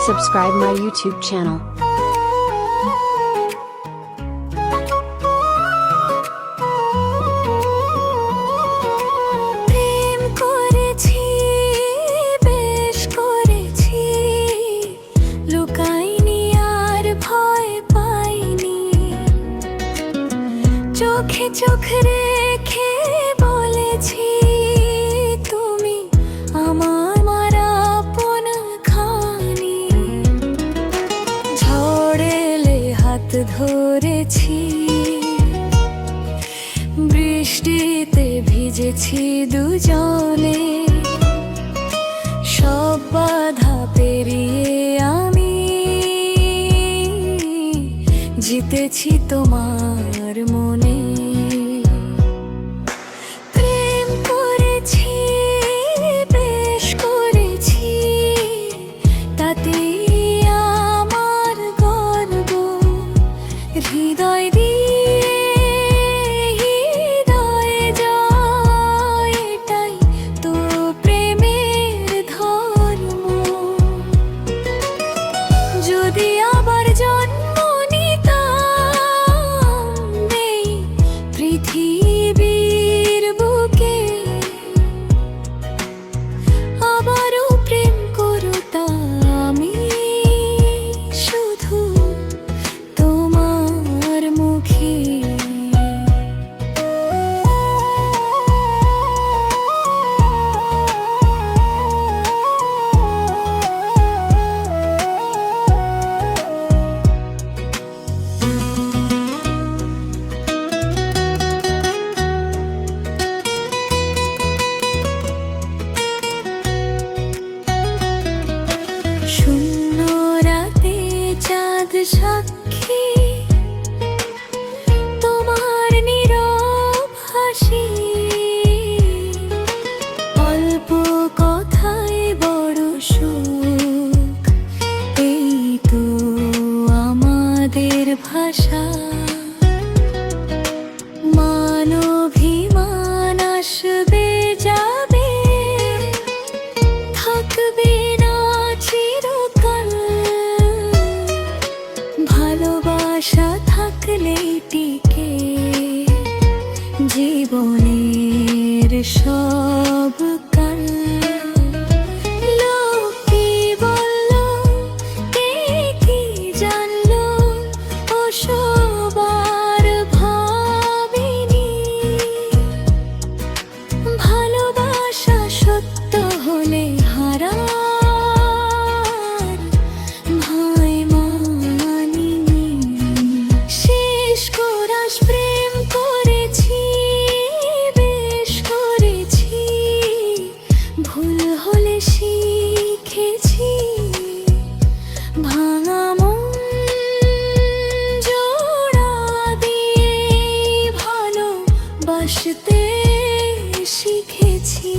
Subscribe my YouTube channel. প্রেম করেছি, বেশ করেছি, লুকাইনি আর ভয় পাইনি। চোখে চোখ রেখে বলেছি, তুমি আমার আপন খানি। ঝড় এলে হাত ধরেছি, বৃষ্টিতে ভিজেছি দুজনে। সব বাধা পেরিয়ে আমি জিতেছি তোমার মনে। প্রেম করেছি, বেশ করেছি, তাতেই আমার গর্ব। হৃদয় দিয়ে হৃদয়ে যায়, এটাই তো প্রেমের ধর্ম। যদি আবার জন্ম নিতাম এই পৃথিবীর বুকে, আবারও প্রেম করতাম আমি শুধু তোমার মুখে। শূন্য রাতে চাঁদ সাক্ষী, তোমার নীরব হাসি। অল্প কথায় বড় সুখ, এই তো আমাদের ভাষা। মানভিমান আসবে যাবে, থাকবে না চিরকাল। ভালোবাসা থাকলে টিকে জীবনের সব কাল। লোক কি বলল, কে কি জানলো, ওসব আর ভাবিনি। ভালোবাসা সত্য হলে হারার ভয় মানিনি। শেষ কোরাস প্রেম করেছি, বেশ করেছি, ভুল হলে শিখেছি। ভাঙা মন জোড়া দিয়ে ভালোবাসতে শিখেছি।